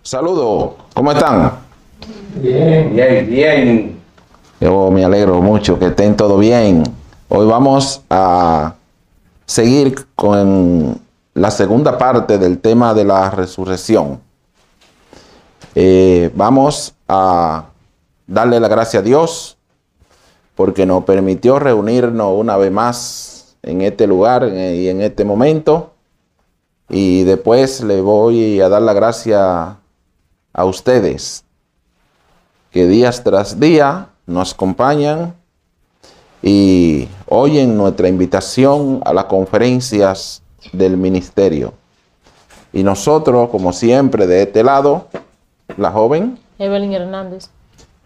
Saludos, ¿cómo están? Bien, bien, bien. Yo me alegro mucho que estén todo bien. Hoy vamos a seguir con la segunda parte del tema de la resurrección. Vamos a darle la gracia a Dios porque nos permitió reunirnos una vez más en este lugar y en este momento. Y después le voy a dar la gracia a ustedes que días tras día nos acompañan y oyen nuestra invitación a las conferencias del ministerio. Y nosotros, como siempre, de este lado, la joven Evelyn Hernández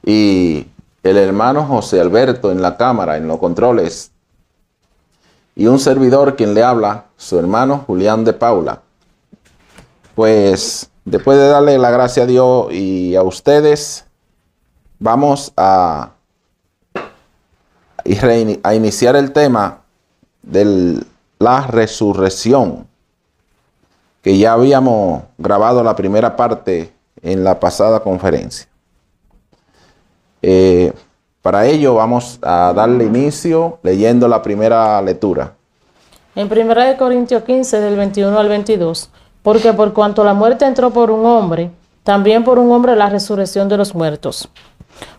y el hermano José Alberto en la cámara, en los controles, y un servidor quien le habla, su hermano Julián de Paula. Pues después de darle la gracia a Dios y a ustedes, vamos a iniciar el tema de la resurrección, que ya habíamos grabado la primera parte en la pasada conferencia. Para ello vamos a darle inicio leyendo la primera lectura. en 1 Corintios 15, del 21 al 22. Porque por cuanto la muerte entró por un hombre, también por un hombre la resurrección de los muertos.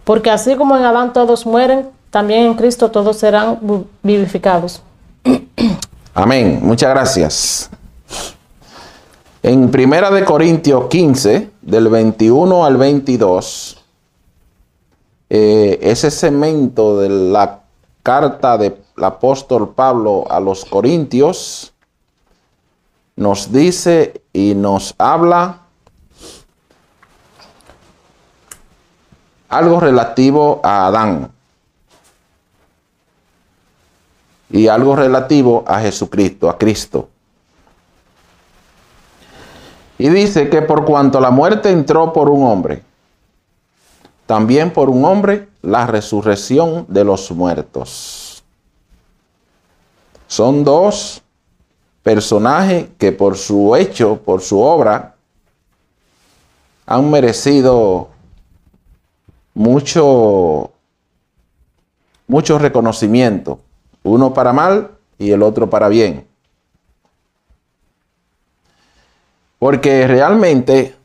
Porque así como en Adán todos mueren, también en Cristo todos serán vivificados. Amén. Muchas gracias. En 1 Corintios 15, del 21 al 22, ese segmento de la carta del apóstol Pablo a los Corintios nos dice y nos habla algo relativo a Adán y algo relativo a Jesucristo, a Cristo. Y dice que por cuanto la muerte entró por un hombre, también por un hombre la resurrección de los muertos. Son dos personajes que por su hecho, por su obra, han merecido mucho reconocimiento, uno para mal y el otro para bien. Porque realmente,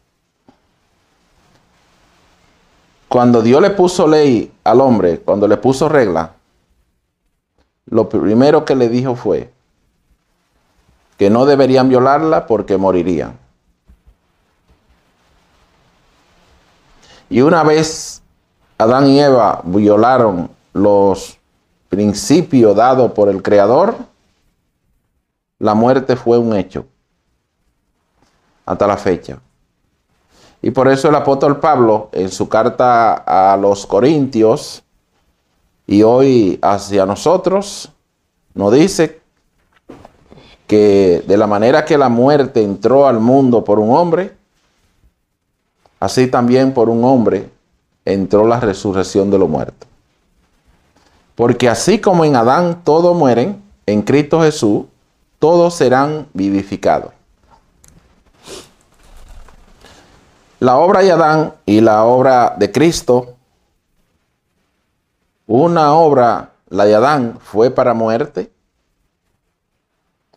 cuando Dios le puso ley al hombre, cuando le puso regla, lo primero que le dijo fue que no deberían violarla porque morirían. Y una vez Adán y Eva violaron los principios dados por el Creador, la muerte fue un hecho hasta la fecha. Y por eso el apóstol Pablo, en su carta a los Corintios y hoy hacia nosotros, nos dice que de la manera que la muerte entró al mundo por un hombre, así también por un hombre entró la resurrección de los muertos. Porque así como en Adán todos mueren, en Cristo Jesús todos serán vivificados. La obra de Adán y la obra de Cristo, una obra, la de Adán, fue para muerte,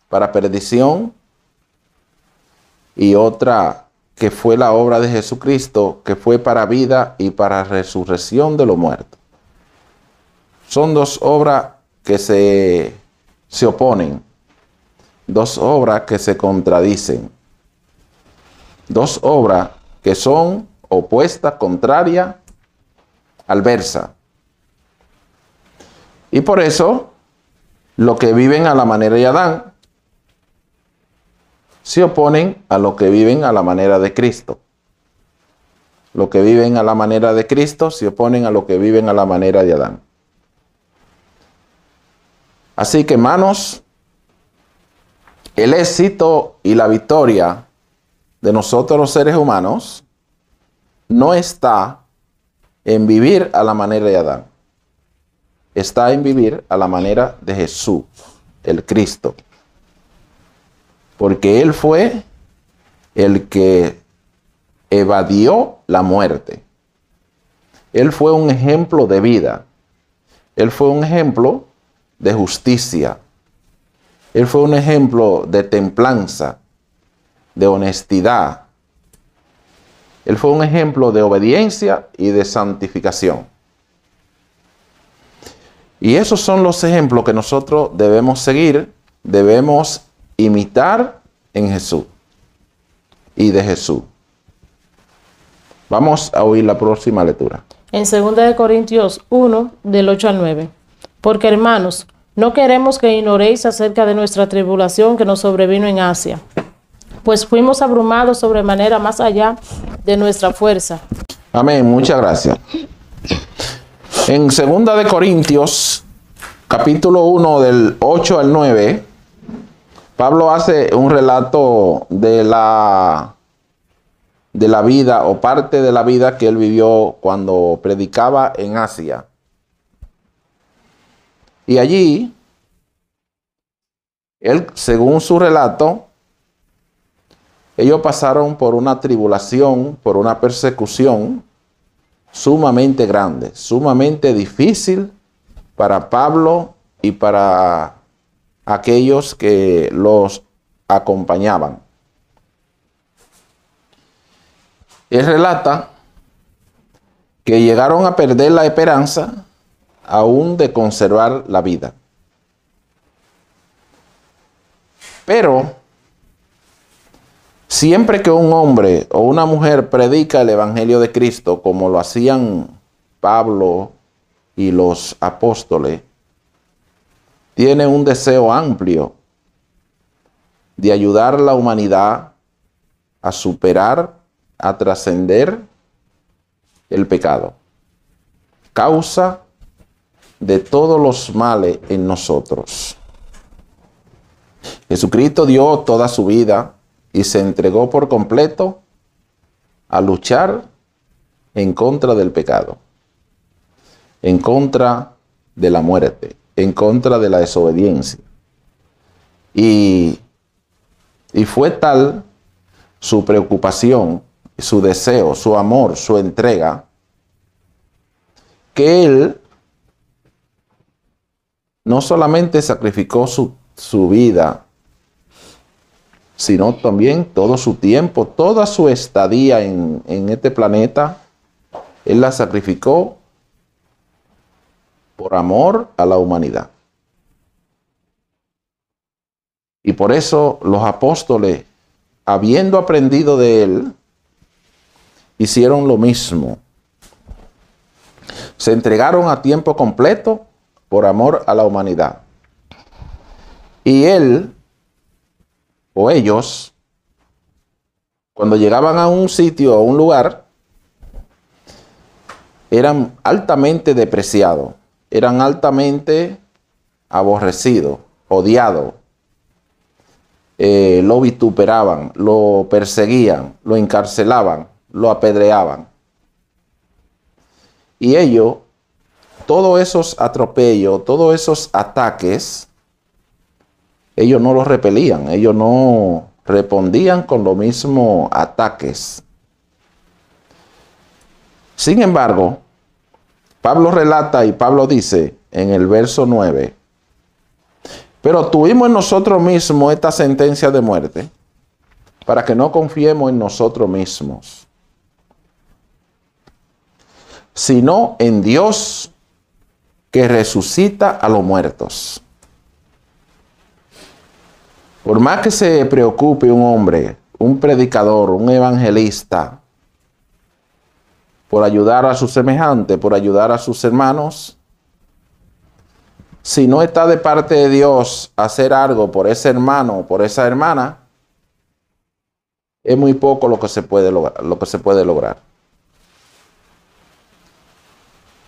para perdición, y otra que fue la obra de Jesucristo, que fue para vida y para resurrección de los muertos. Son dos obras que se oponen, dos obras que se contradicen, dos obras que son opuestas, contrarias, adversas. Y por eso, los que viven a la manera de Adán se oponen a los que viven a la manera de Cristo. Los que viven a la manera de Cristo se oponen a los que viven a la manera de Adán. Así que, hermanos, el éxito y la victoria de nosotros los seres humanos no está en vivir a la manera de Adán. Está en vivir a la manera de Jesús, el Cristo. Porque Él fue el que evadió la muerte. Él fue un ejemplo de vida. Él fue un ejemplo de justicia. Él fue un ejemplo de templanza, de honestidad. Él fue un ejemplo de obediencia y de santificación. Y esos son los ejemplos que nosotros debemos seguir, debemos imitar en Jesús y de Jesús. Vamos a oír la próxima lectura. En 2 Corintios 1, del 8 al 9. Porque, hermanos, no queremos que ignoréis acerca de nuestra tribulación que nos sobrevino en Asia, pues fuimos abrumados sobremanera más allá de nuestra fuerza. Amén, muchas gracias. En 2 Corintios, capítulo 1, del 8 al 9, Pablo hace un relato de la vida o parte de la vida que él vivió cuando predicaba en Asia. Y allí, él, según su relato, ellos pasaron por una tribulación, por una persecución sumamente grande, sumamente difícil para Pablo y para aquellos que los acompañaban. Él relata que llegaron a perder la esperanza aún de conservar la vida. Pero siempre que un hombre o una mujer predica el Evangelio de Cristo, como lo hacían Pablo y los apóstoles, tiene un deseo amplio de ayudar a la humanidad a superar, a trascender el pecado, causa de todos los males en nosotros. Jesucristo dio toda su vida y se entregó por completo a luchar en contra del pecado, en contra de la muerte, en contra de la desobediencia. Y fue tal su preocupación, su deseo, su amor, su entrega, que él no solamente sacrificó su vida, sino también todo su tiempo, toda su estadía en este planeta, él la sacrificó por amor a la humanidad. Y por eso los apóstoles, habiendo aprendido de él, hicieron lo mismo. Se entregaron a tiempo completo por amor a la humanidad. Y él, o ellos, cuando llegaban a un sitio, a un lugar, eran altamente despreciados, eran altamente aborrecidos, odiados. Lo vituperaban, lo perseguían, lo encarcelaban, lo apedreaban. Y ellos, todos esos atropellos, todos esos ataques, ellos no los repelían, ellos no respondían con los mismos ataques. Sin embargo, Pablo relata y Pablo dice en el verso 9, pero tuvimos en nosotros mismos esta sentencia de muerte, para que no confiemos en nosotros mismos, sino en Dios que resucita a los muertos. Por más que se preocupe un hombre, un predicador, un evangelista, por ayudar a sus semejantes, por ayudar a sus hermanos, si no está de parte de Dios hacer algo por ese hermano o por esa hermana, es muy poco lo que se puede lograr.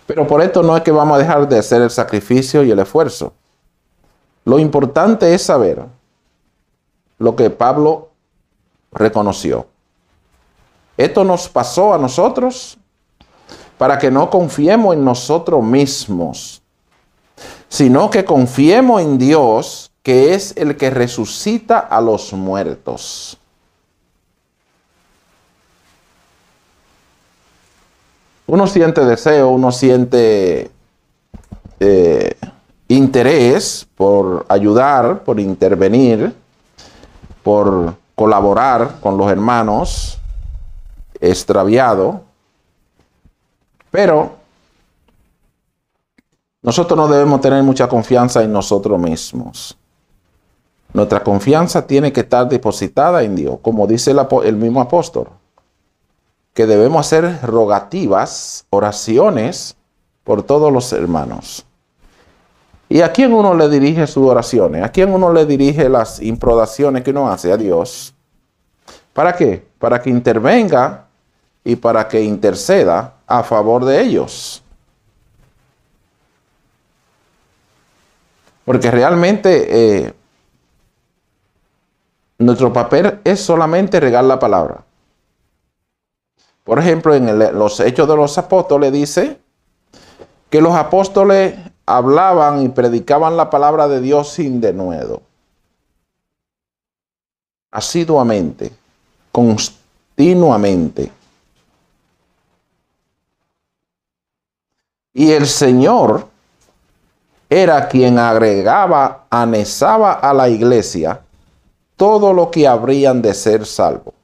Pero por esto no es que vamos a dejar de hacer el sacrificio y el esfuerzo. Lo importante es saber lo que Pablo reconoció. Esto nos pasó a nosotros para que no confiemos en nosotros mismos, sino que confiemos en Dios, que es el que resucita a los muertos. Uno siente deseo, uno siente interés por ayudar, por intervenir, por colaborar con los hermanos extraviados, pero nosotros no debemos tener mucha confianza en nosotros mismos. Nuestra confianza tiene que estar depositada en Dios, como dice el mismo apóstol, que debemos hacer rogativas, oraciones por todos los hermanos. ¿Y a quién uno le dirige sus oraciones? ¿A quién uno le dirige las improdaciones que uno hace? A Dios. ¿Para qué? Para que intervenga y para que interceda a favor de ellos. Porque realmente nuestro papel es solamente regar la palabra. Por ejemplo, en los Hechos de los Apóstoles dice que los apóstoles hablaban y predicaban la palabra de Dios sin denuedo, asiduamente, continuamente. Y el Señor era quien agregaba, anexaba a la iglesia todo lo que habrían de ser salvos.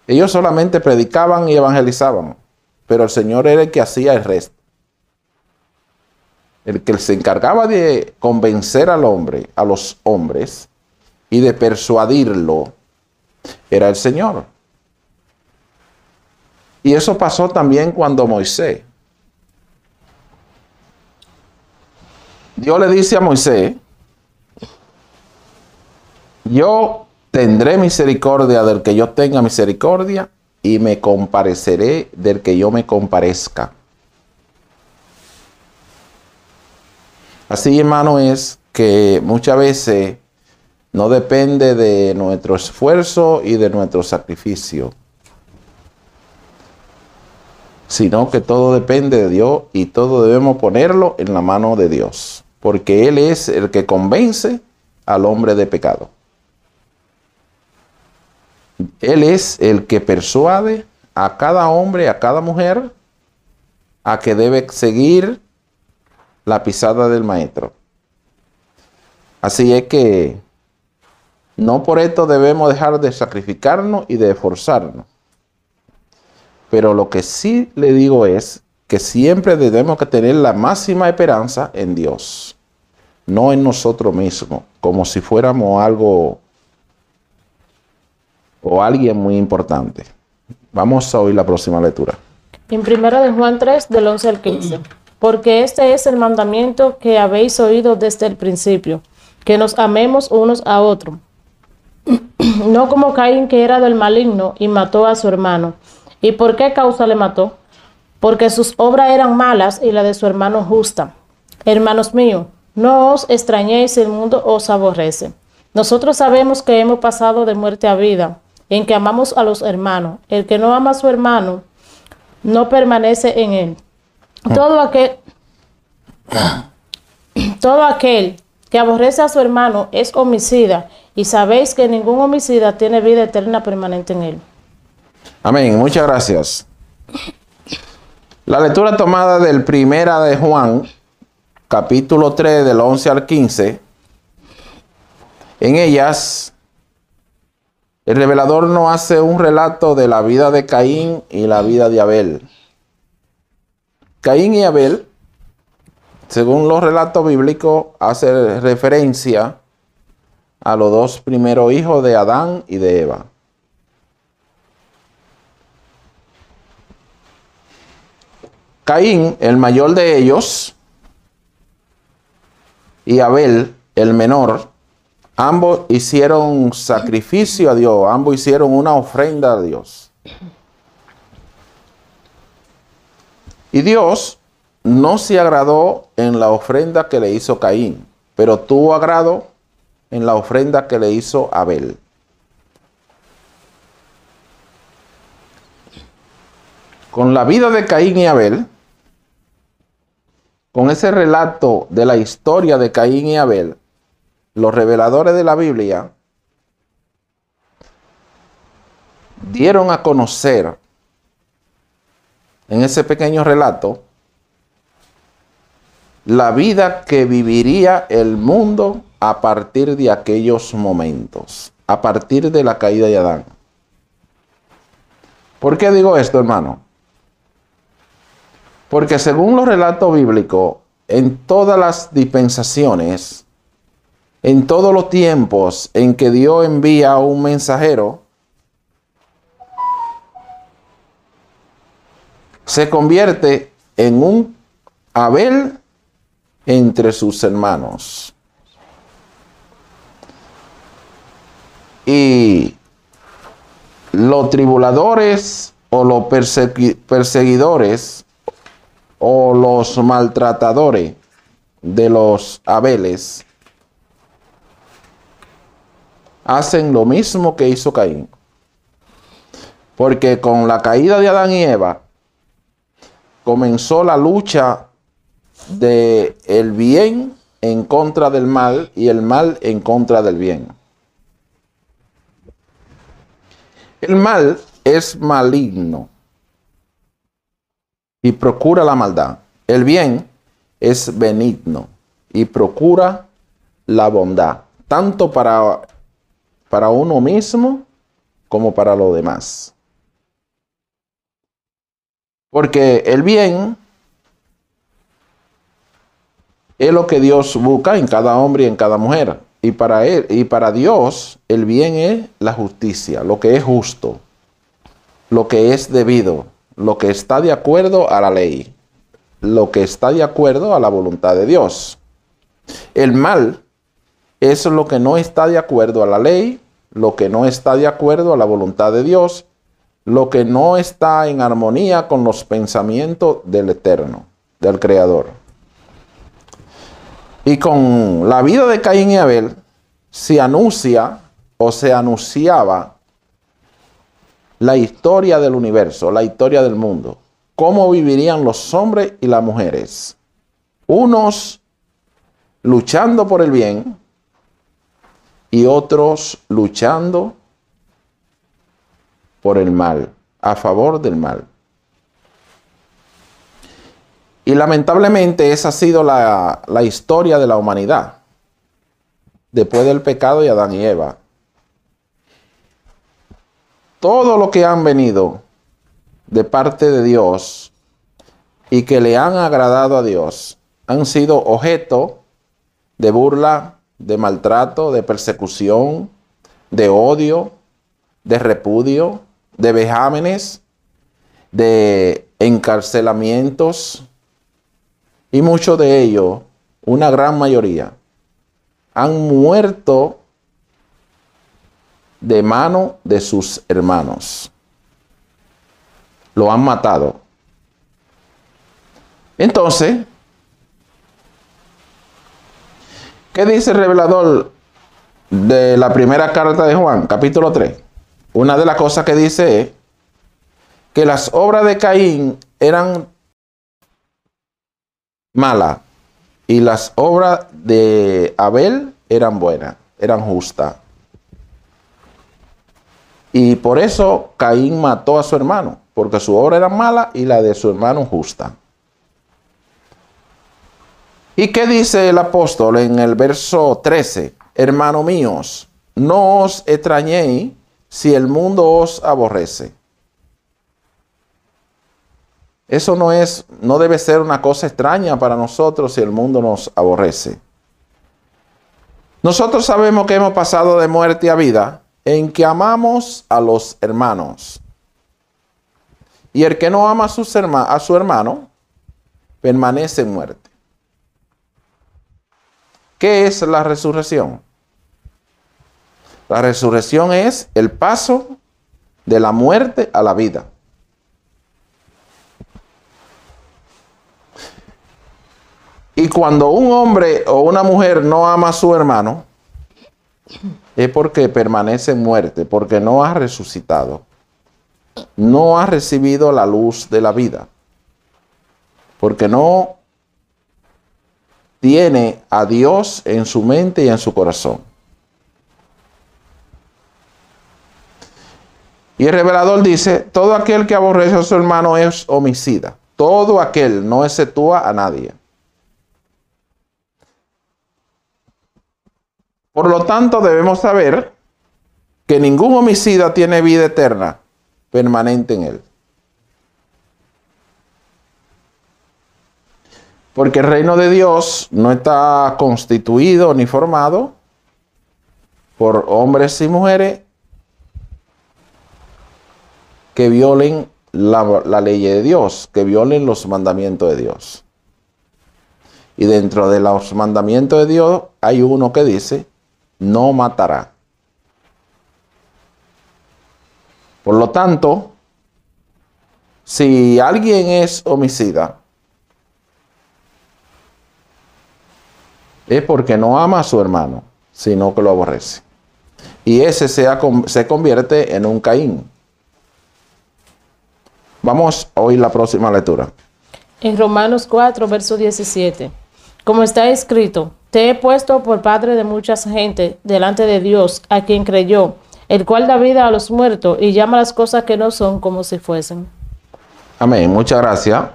Ellos solamente predicaban y evangelizaban, pero el Señor era el que hacía el resto. El que se encargaba de convencer al hombre, a los hombres, y de persuadirlo, era el Señor. Y eso pasó también cuando Moisés. Dios le dice a Moisés: yo tendré misericordia del que yo tenga misericordia y me compareceré del que yo me comparezca. Así, hermano, es que muchas veces no depende de nuestro esfuerzo y de nuestro sacrificio, sino que todo depende de Dios y todo debemos ponerlo en la mano de Dios, porque Él es el que convence al hombre de pecado. Él es el que persuade a cada hombre, a cada mujer, a que debe seguir la pisada del maestro. Así es que no por esto debemos dejar de sacrificarnos y de esforzarnos. Pero lo que sí le digo es que siempre debemos que tener la máxima esperanza en Dios, no en nosotros mismos, como si fuéramos algo o alguien muy importante. Vamos a oír la próxima lectura. En 1 de Juan 3, del 11 al 15. Porque este es el mandamiento que habéis oído desde el principio, que nos amemos unos a otros. No como Caín, que era del maligno y mató a su hermano. ¿Y por qué causa le mató? Porque sus obras eran malas y la de su hermano justa. Hermanos míos, no os extrañéis si el mundo os aborrece. Nosotros sabemos que hemos pasado de muerte a vida, en que amamos a los hermanos. El que no ama a su hermano no permanece en él. Todo aquel que aborrece a su hermano es homicida, y sabéis que ningún homicida tiene vida eterna permanente en él. Amén. Muchas gracias. La lectura tomada del 1 de Juan, capítulo 3, del 11 al 15. En ellas, el revelador nos hace un relato de la vida de Caín y la vida de Abel. Caín y Abel, según los relatos bíblicos, hace referencia a los dos primeros hijos de Adán y de Eva. Caín, el mayor de ellos, y Abel, el menor, ambos hicieron sacrificio a Dios, ambos hicieron una ofrenda a Dios. Y Dios no se agradó en la ofrenda que le hizo Caín, pero tuvo agrado en la ofrenda que le hizo Abel. con la vida de Caín y Abel, con ese relato de la historia de Caín y Abel, los reveladores de la Biblia dieron a conocer en ese pequeño relato la vida que viviría el mundo a partir de aquellos momentos, a partir de la caída de Adán. ¿Por qué digo esto, hermano? Porque según los relatos bíblicos, en todas las dispensaciones, en todos los tiempos en que Dios envía a un mensajero, se convierte en un Abel entre sus hermanos. Y los tribuladores o los perseguidores o los maltratadores de los Abeles hacen lo mismo que hizo Caín. Porque con la caída de Adán y Eva comenzó la lucha de el bien en contra del mal y el mal en contra del bien. El mal es maligno y procura la maldad. El bien es benigno y procura la bondad, tanto para uno mismo como para los demás. Porque el bien es lo que Dios busca en cada hombre y en cada mujer. Y para él y para Dios, el bien es la justicia, lo que es justo, lo que es debido, lo que está de acuerdo a la ley, lo que está de acuerdo a la voluntad de Dios. El mal es lo que no está de acuerdo a la ley, lo que no está de acuerdo a la voluntad de Dios, lo que no está en armonía con los pensamientos del Eterno, del Creador. Y con la vida de Caín y Abel se anuncia o se anunciaba la historia del universo, la historia del mundo. Cómo vivirían los hombres y las mujeres. Unos luchando por el bien y otros luchando por el mal, a favor del mal. Y lamentablemente esa ha sido la historia de la humanidad. Después del pecado de Adán y Eva. Todo lo que han venido de parte de Dios y que le han agradado a Dios han sido objeto de burla, de maltrato, de persecución, de odio, de repudio, de vejámenes, de encarcelamientos. Y muchos de ellos, una gran mayoría, han muerto de mano de sus hermanos. Lo han matado. Entonces, ¿qué dice el revelador de la primera carta de Juan, capítulo 3? Una de las cosas que dice es que las obras de Caín eran malas y las obras de Abel eran buenas, eran justas. Y por eso Caín mató a su hermano, porque su obra era mala y la de su hermano justa. ¿Y qué dice el apóstol en el verso 13? Hermanos míos, no os extrañéis si el mundo os aborrece. Eso no debe ser una cosa extraña para nosotros si el mundo nos aborrece. Nosotros sabemos que hemos pasado de muerte a vida en que amamos a los hermanos. Y el que no ama a su hermano permanece en muerte. ¿Qué es la resurrección? La resurrección es el paso de la muerte a la vida. Y cuando un hombre o una mujer no ama a su hermano, es porque permanece en muerte, porque no ha resucitado. no ha recibido la luz de la vida, porque no tiene a Dios en su mente y en su corazón. Y el revelador dice, todo aquel que aborrece a su hermano es homicida. Todo aquel, no exceptúa a nadie. Por lo tanto, debemos saber que ningún homicida tiene vida eterna permanente en él. Porque el reino de Dios no está constituido ni formado por hombres y mujeres que violen la ley de Dios, que violen los mandamientos de Dios. Y dentro de los mandamientos de Dios hay uno que dice, no matará. Por lo tanto, si alguien es homicida, es porque no ama a su hermano, sino que lo aborrece. Y ese se convierte en un Caín. Vamos a oír la próxima lectura. En Romanos 4, verso 17. Como está escrito, te he puesto por padre de mucha gente delante de Dios, a quien creyó, el cual da vida a los muertos y llama las cosas que no son como si fuesen. Amén. Muchas gracias.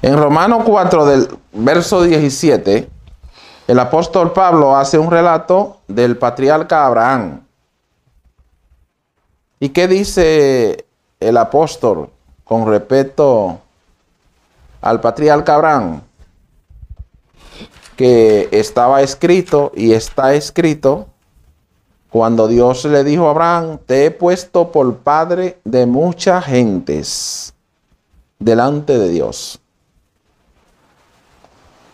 En Romanos 4, del verso 17, el apóstol Pablo hace un relato del patriarca Abraham. ¿Y qué dice el apóstol con respecto al patriarca Abraham? Que estaba escrito y está escrito cuando Dios le dijo a Abraham, te he puesto por padre de muchas gentes delante de Dios,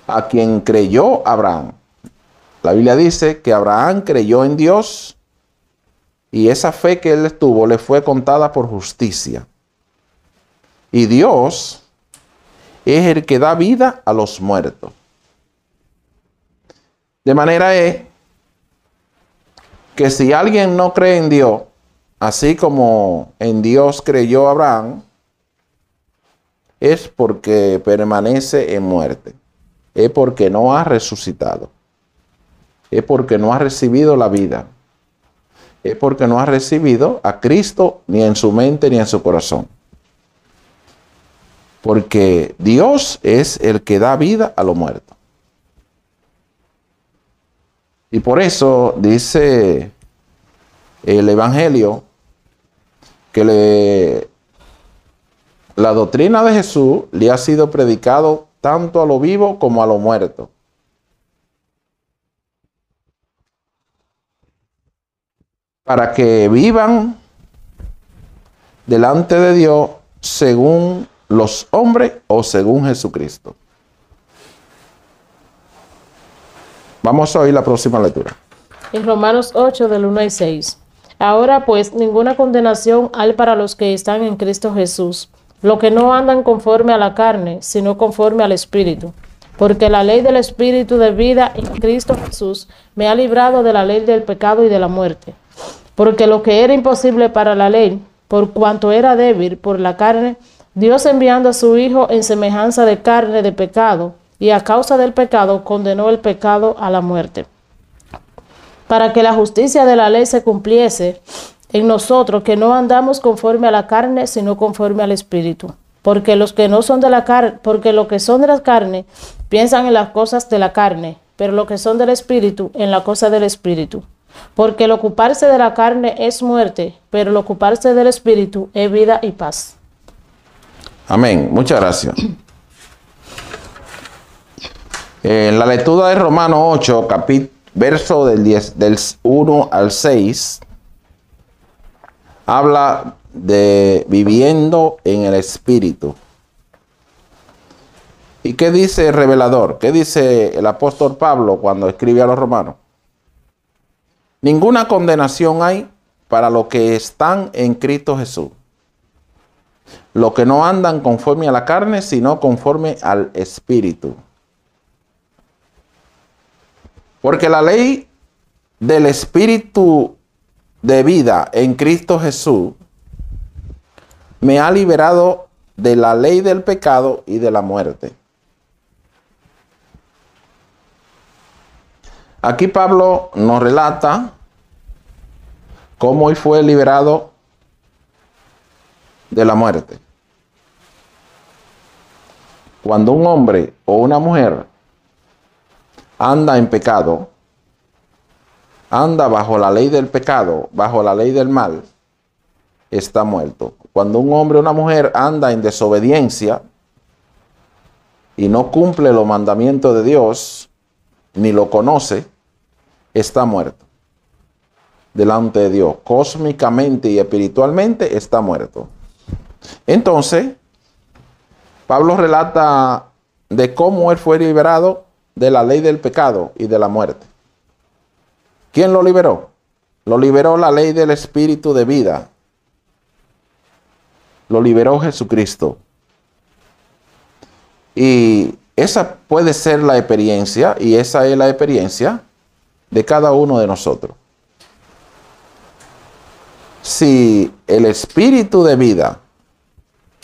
a quien creyó Abraham. La Biblia dice que Abraham creyó en Dios y esa fe que él tuvo le fue contada por justicia. Y Dios es el que da vida a los muertos. De manera es que si alguien no cree en Dios, así como en Dios creyó Abraham, es porque permanece en muerte. Es porque no ha resucitado. Es porque no ha recibido la vida. Es porque no ha recibido a Cristo ni en su mente ni en su corazón. Porque Dios es el que da vida a los muertos. Y por eso dice el Evangelio que la doctrina de Jesús le ha sido predicado tanto a lo vivo como a lo muerto. Para que vivan delante de Dios según los hombres o según Jesucristo. Vamos a oír la próxima lectura. En Romanos 8, del 1 al 6. Ahora pues, ninguna condenación hay para los que están en Cristo Jesús, los que no andan conforme a la carne, sino conforme al Espíritu. Porque la ley del Espíritu de vida en Cristo Jesús me ha librado de la ley del pecado y de la muerte. Porque lo que era imposible para la ley, por cuanto era débil por la carne, Dios enviando a su Hijo en semejanza de carne de pecado, y a causa del pecado condenó el pecado a la muerte. Para que la justicia de la ley se cumpliese en nosotros, que no andamos conforme a la carne, sino conforme al Espíritu. Porque los que son de la carne piensan en las cosas de la carne, pero los que son del Espíritu en la cosa del Espíritu. Porque el ocuparse de la carne es muerte, pero el ocuparse del Espíritu es vida y paz. Amén. Muchas gracias. En la lectura de Romanos 8, verso del 1 al 6, habla de viviendo en el Espíritu. ¿Y qué dice el revelador? ¿Qué dice el apóstol Pablo cuando escribe a los romanos? Ninguna condenación hay para los que están en Cristo Jesús. Los que no andan conforme a la carne, sino conforme al Espíritu. Porque la ley del Espíritu de vida en Cristo Jesús me ha liberado de la ley del pecado y de la muerte. Aquí Pablo nos relata cómo él fue liberado de la muerte. Cuando un hombre o una mujer anda en pecado, anda bajo la ley del pecado, bajo la ley del mal, está muerto. Cuando un hombre o una mujer anda en desobediencia y no cumple los mandamientos de Dios, ni lo conoce, está muerto delante de Dios. Cósmicamente y espiritualmente está muerto. Entonces, Pablo relata de cómo él fue liberado de la ley del pecado y de la muerte. ¿Quién lo liberó? Lo liberó la ley del espíritu de vida. Lo liberó Jesucristo. Y esa puede ser la experiencia, y esa es la experiencia de cada uno de nosotros. Si el espíritu de vida,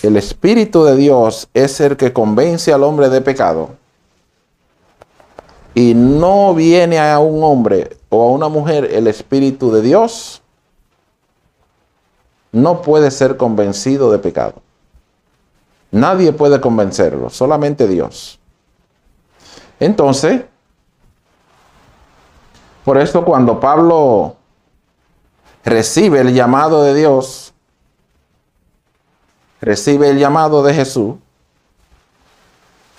el espíritu de Dios es el que convence al hombre de pecado, y no viene a un hombre o a una mujer el espíritu de Dios, no puede ser convencido de pecado. Nadie puede convencerlo, solamente Dios. Entonces, por esto cuando Pablo recibe el llamado de Dios, recibe el llamado de Jesús,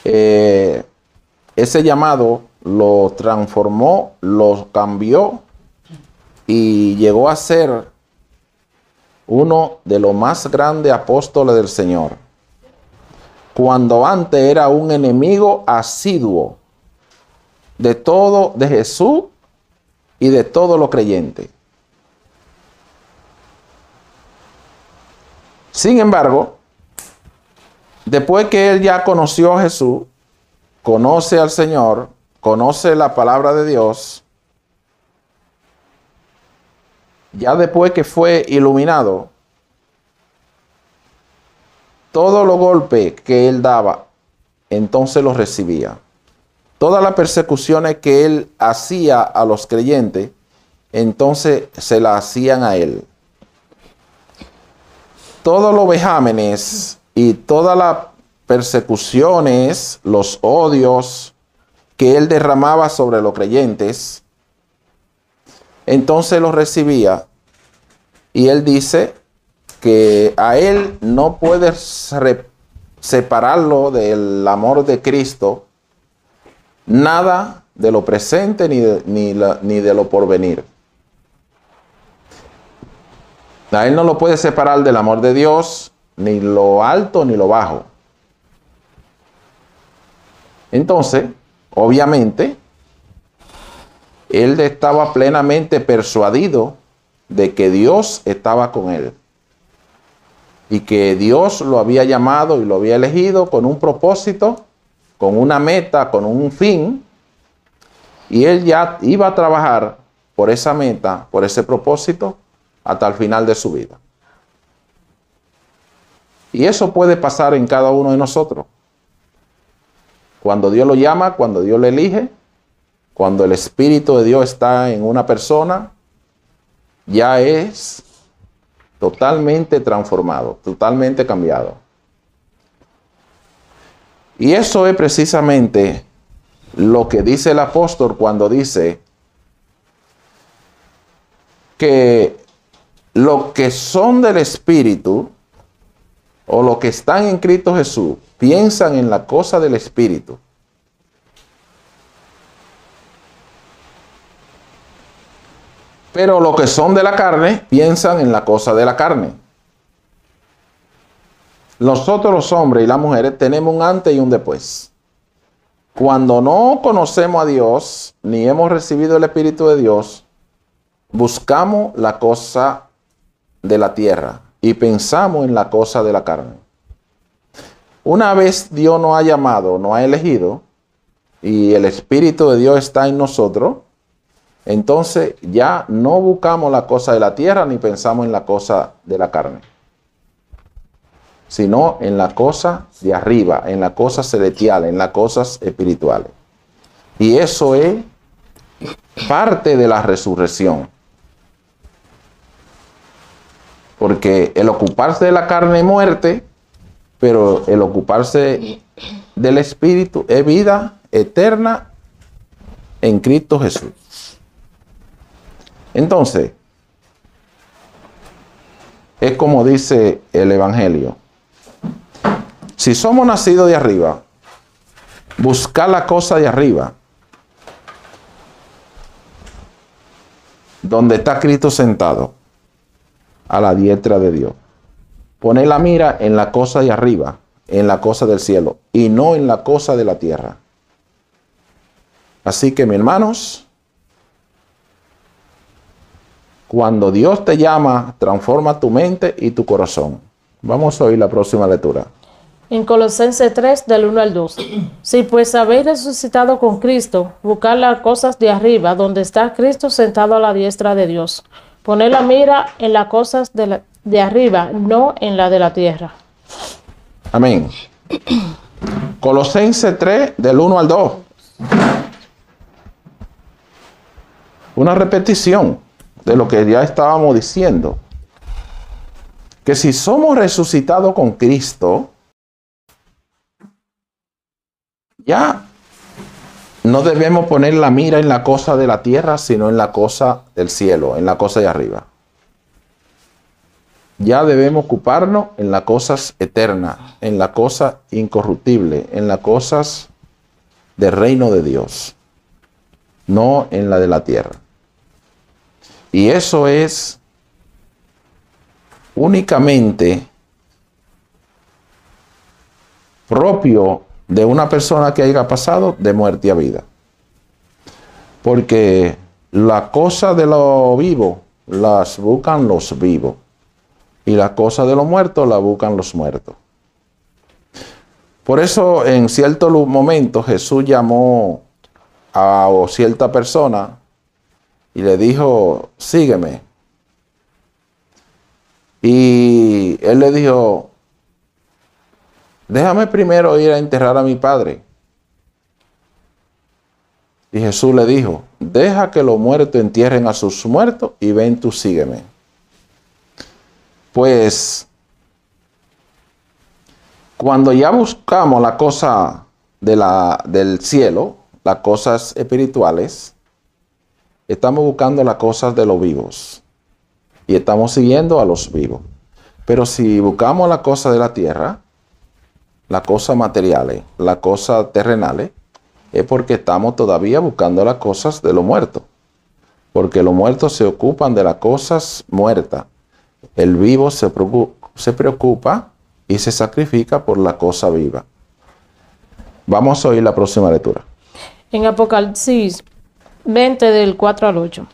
ese llamado lo transformó, lo cambió y llegó a ser uno de los más grandes apóstoles del Señor. Cuando antes era un enemigo asiduo de todo, de Jesús y de todos los creyentes. Sin embargo, después que él ya conoció a Jesús, conoce al Señor, conoce la palabra de Dios, ya después que fue iluminado, todos los golpes que él daba, entonces los recibía. Todas las persecuciones que él hacía a los creyentes, entonces se las hacían a él. Todos los vejámenes y todas las persecuciones, los odios que él derramaba sobre los creyentes, entonces los recibía. Y él dice que a él no puede separarlo del amor de Cristo nada de lo presente ni de lo porvenir. A él no lo puede separar del amor de Dios, ni lo alto ni lo bajo. Entonces, obviamente, él estaba plenamente persuadido de que Dios estaba con él. Y que Dios lo había llamado y lo había elegido con un propósito, con una meta, con un fin. Y él ya iba a trabajar por esa meta, por ese propósito, hasta el final de su vida. Y eso puede pasar en cada uno de nosotros. Cuando Dios lo llama, cuando Dios lo elige, cuando el Espíritu de Dios está en una persona, ya es totalmente transformado, totalmente cambiado. Y eso es precisamente lo que dice el apóstol cuando dice que los que son del Espíritu o los que están en Cristo Jesús piensan en la cosa del Espíritu. Pero los que son de la carne piensan en la cosa de la carne. Nosotros los hombres y las mujeres tenemos un antes y un después. Cuando no conocemos a Dios, ni hemos recibido el Espíritu de Dios, buscamos la cosa de la tierra y pensamos en la cosa de la carne. Una vez Dios nos ha llamado, nos ha elegido, y el Espíritu de Dios está en nosotros, entonces ya no buscamos la cosa de la tierra ni pensamos en la cosa de la carne. sino en la cosa de arriba, en la cosa celestial, en las cosas espirituales. Y eso es parte de la resurrección. Porque el ocuparse de la carne es muerte, pero el ocuparse del espíritu es vida eterna en Cristo Jesús. Entonces, es como dice el Evangelio. Si somos nacidos de arriba, buscar la cosa de arriba, donde está Cristo sentado, a la diestra de Dios. Poner la mira en la cosa de arriba, en la cosa del cielo, y no en la cosa de la tierra. Así que, mis hermanos, cuando Dios te llama, transforma tu mente y tu corazón. Vamos a oír la próxima lectura. En Colosenses 3, del 1 al 2. Si pues habéis resucitado con Cristo, buscad las cosas de arriba, donde está Cristo sentado a la diestra de Dios. Poned la mira en las cosas de arriba, no en la de la tierra. Amén. Colosenses 3, del 1 al 2. Una repetición de lo que ya estábamos diciendo. Que si somos resucitados con Cristo, ya no debemos poner la mira en la cosa de la tierra, sino en la cosa del cielo, en la cosa de arriba. Ya debemos ocuparnos en las cosas eternas, en las cosas incorruptibles, en las cosas del reino de Dios, no en la de la tierra. Y eso es únicamente propio de una persona que haya pasado de muerte a vida. Porque la cosa de lo vivo las buscan los vivos. Y la cosa de los muertos la buscan los muertos. Por eso en ciertos momentos Jesús llamó a cierta persona y le dijo, sígueme. Y él le dijo, déjame primero ir a enterrar a mi padre. Y Jesús le dijo, deja que los muertos entierren a sus muertos y ven tú sígueme. Pues, cuando ya buscamos la cosa del cielo, las cosas espirituales, estamos buscando las cosas de los vivos. Y estamos siguiendo a los vivos. Pero si buscamos las cosas de la tierra, las cosas materiales, las cosas terrenales, es porque estamos todavía buscando las cosas de los muertos. Porque los muertos se ocupan de las cosas muertas. El vivo se preocupa y se sacrifica por la cosa viva. Vamos a oír la próxima lectura. En Apocalipsis 20, del 4 al 8.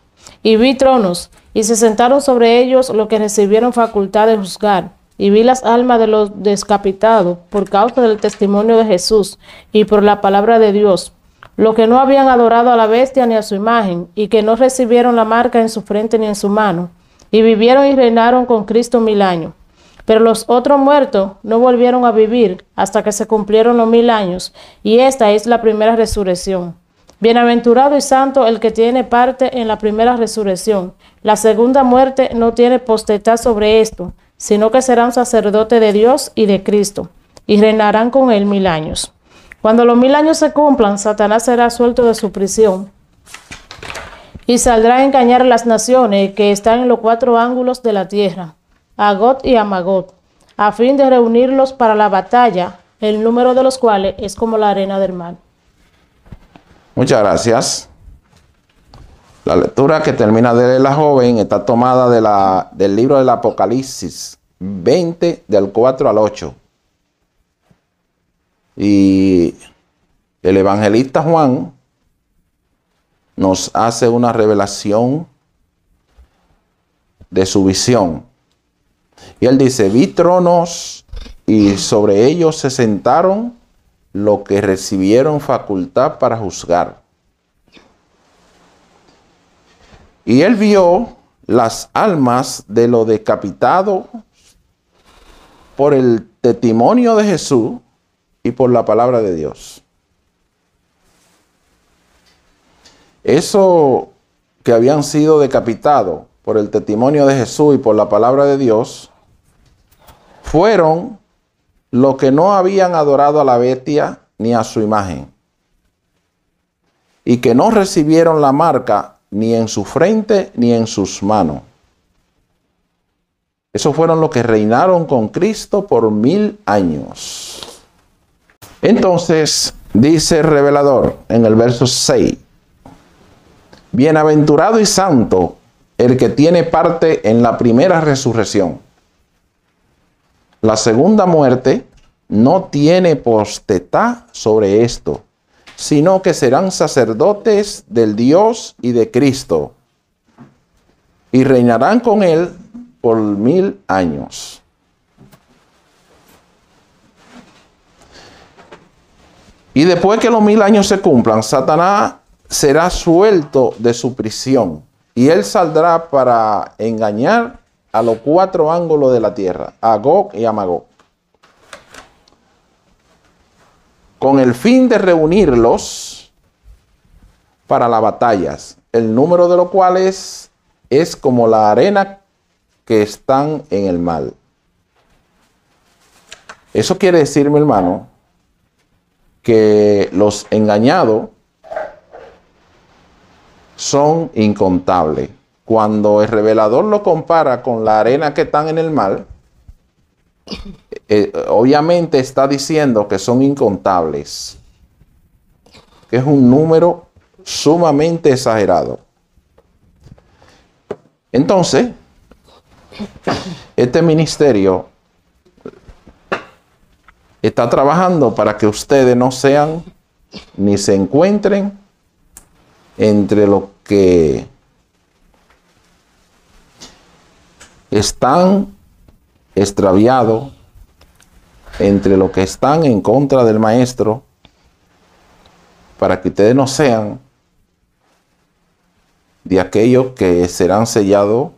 Y vi tronos, y se sentaron sobre ellos los que recibieron facultad de juzgar. Y vi las almas de los decapitados por causa del testimonio de Jesús y por la palabra de Dios, los que no habían adorado a la bestia ni a su imagen, y que no recibieron la marca en su frente ni en su mano, y vivieron y reinaron con Cristo 1000 años. Pero los otros muertos no volvieron a vivir hasta que se cumplieron los 1000 años, y esta es la primera resurrección. Bienaventurado y santo el que tiene parte en la primera resurrección. La segunda muerte no tiene potestad sobre esto, sino que serán sacerdotes de Dios y de Cristo, y reinarán con él 1000 años. Cuando los 1000 años se cumplan, Satanás será suelto de su prisión, y saldrá a engañar a las naciones que están en los 4 ángulos de la tierra, a Gog y a Magog, a fin de reunirlos para la batalla, el número de los cuales es como la arena del mar. Muchas gracias. La lectura que termina de leer la joven está tomada del libro del Apocalipsis 20, del 4 al 8. Y el evangelista Juan nos hace una revelación de su visión. Y él dice, vi tronos y sobre ellos se sentaron los que recibieron facultad para juzgar. Y él vio las almas de los decapitados por el testimonio de Jesús y por la palabra de Dios. Eso que habían sido decapitados por el testimonio de Jesús y por la palabra de Dios, fueron los que no habían adorado a la bestia ni a su imagen, y que no recibieron la marca ni en su frente ni en sus manos. Esos fueron los que reinaron con Cristo por 1000 años. Entonces, dice el revelador en el verso 6, bienaventurado y santo el que tiene parte en la primera resurrección. La segunda muerte no tiene potestad sobre esto, sino que serán sacerdotes del Dios y de Cristo, y reinarán con él por 1000 años. Y después que los 1000 años se cumplan, Satanás será suelto de su prisión, y él saldrá para engañar a los 4 ángulos de la tierra, a Gog y a Magog, con el fin de reunirlos para las batallas, el número de los cuales es como la arena que están en el mar. Eso quiere decir, mi hermano, que los engañados son incontables. Cuando el revelador lo compara con la arena que están en el mar, obviamente está diciendo que son incontables, que es un número sumamente exagerado. Entonces, este ministerio está trabajando para que ustedes no sean ni se encuentren entre los que están extraviados, entre los que están en contra del maestro, para que ustedes no sean de aquellos que serán sellados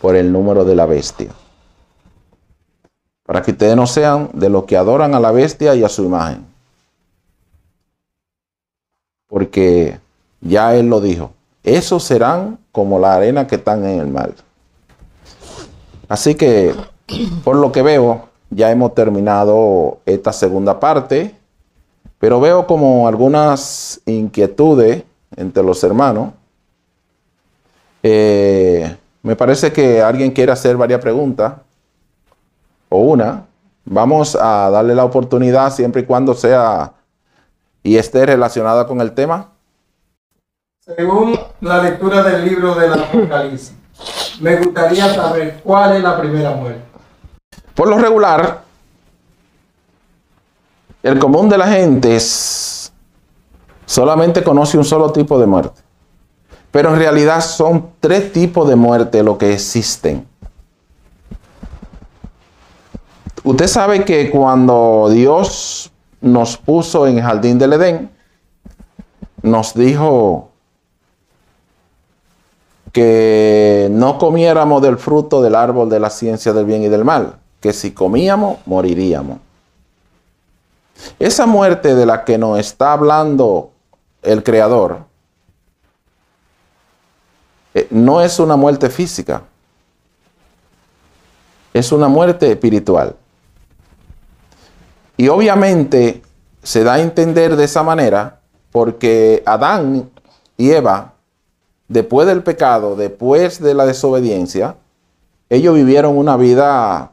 por el número de la bestia. Para que ustedes no sean de los que adoran a la bestia y a su imagen. Porque ya él lo dijo, esos serán como la arena que están en el mar. Así que, por lo que veo, ya hemos terminado esta segunda parte, pero veo como algunas inquietudes entre los hermanos. Me parece que alguien quiere hacer varias preguntas, o una. Vamos a darle la oportunidad siempre y cuando sea y esté relacionada con el tema. Según la lectura del libro del Apocalipsis, me gustaría saber cuál es la primera muerte. Por lo regular, el común de la gente solamente conoce un solo tipo de muerte. Pero en realidad son 3 tipos de muerte lo que existen. Usted sabe que cuando Dios nos puso en el jardín del Edén, nos dijo que no comiéramos del fruto del árbol de la ciencia del bien y del mal, que si comíamos, moriríamos. Esa muerte de la que nos está hablando el Creador no es una muerte física, es una muerte espiritual. Y obviamente se da a entender de esa manera porque Adán y Eva, después del pecado, después de la desobediencia, ellos vivieron una vida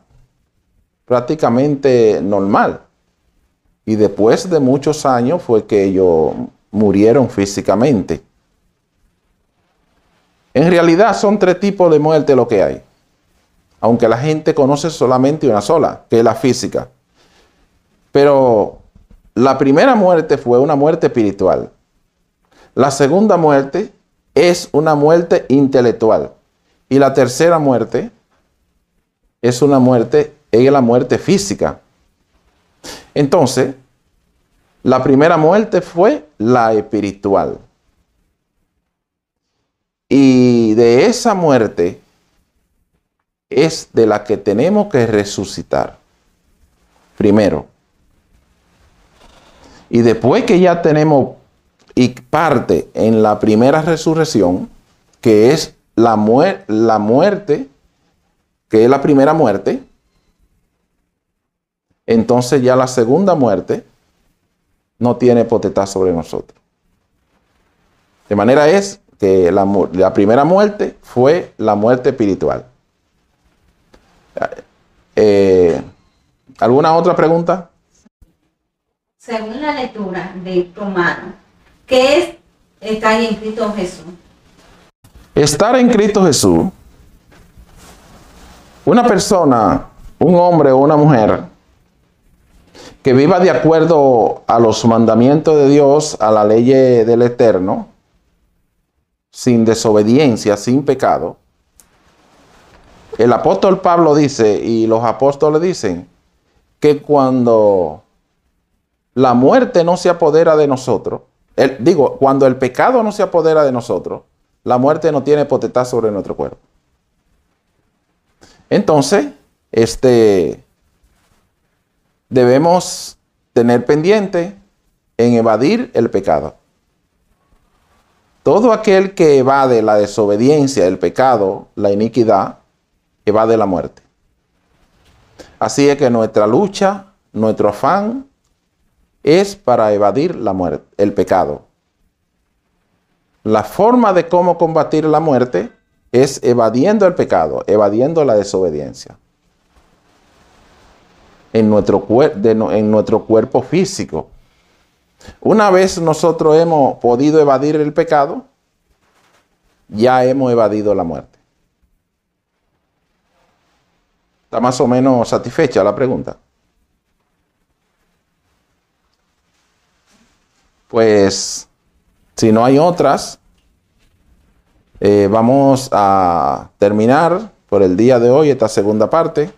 prácticamente normal. Y después de muchos años fue que ellos murieron físicamente. En realidad son 3 tipos de muerte lo que hay. Aunque la gente conoce solamente una sola, que es la física. Pero la primera muerte fue una muerte espiritual. La segunda muerte es una muerte intelectual. Y la tercera muerte es la muerte física. Entonces, la primera muerte fue la espiritual. Y de esa muerte es de la que tenemos que resucitar. Primero. Y después que ya tenemos y parte en la primera resurrección, que es la muerte, que es la primera muerte, entonces ya la segunda muerte no tiene potestad sobre nosotros. De manera es que la primera muerte fue la muerte espiritual. ¿Alguna otra pregunta? Según la lectura de Romanos, ¿qué es estar en Cristo Jesús? Estar en Cristo Jesús, una persona, un hombre o una mujer que viva de acuerdo a los mandamientos de Dios, a la ley del Eterno, sin desobediencia, sin pecado. El apóstol Pablo dice, y los apóstoles dicen, que cuando la muerte no se apodera de nosotros, cuando el pecado no se apodera de nosotros, la muerte no tiene potestad sobre nuestro cuerpo. Entonces, debemos tener pendiente en evadir el pecado. Todo aquel que evade la desobediencia, el pecado, la iniquidad, evade la muerte. Así es que nuestra lucha, nuestro afán, es para evadir la muerte, el pecado. La forma de cómo combatir la muerte es evadiendo el pecado, evadiendo la desobediencia. En nuestro cuerpo físico. Una vez nosotros hemos podido evadir el pecado, ya hemos evadido la muerte. ¿Está más o menos satisfecha la pregunta? Pues, si no hay otras, vamos a terminar por el día de hoy esta segunda parte.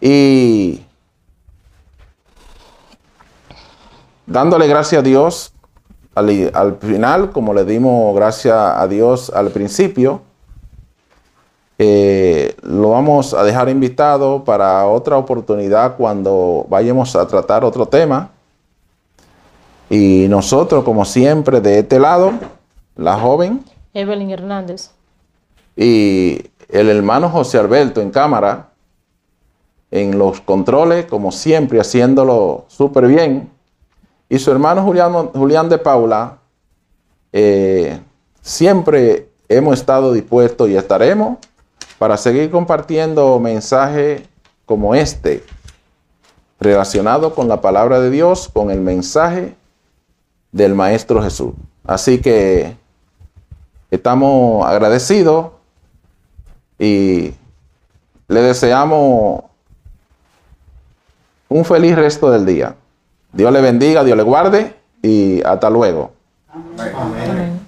Y dándole gracias a Dios al final, como le dimos gracias a Dios al principio, lo vamos a dejar invitado para otra oportunidad cuando vayamos a tratar otro tema. Y nosotros, como siempre, de este lado, la joven Evelyn Hernández y el hermano José Alberto en cámara, en los controles, como siempre, haciéndolo súper bien. Y su hermano Julián de Paula, siempre hemos estado dispuestos y estaremos para seguir compartiendo mensajes como este, relacionado con la palabra de Dios, con el mensaje del Maestro Jesús. Así que estamos agradecidos y le deseamos un feliz resto del día. Dios le bendiga, Dios le guarde y hasta luego. Amén.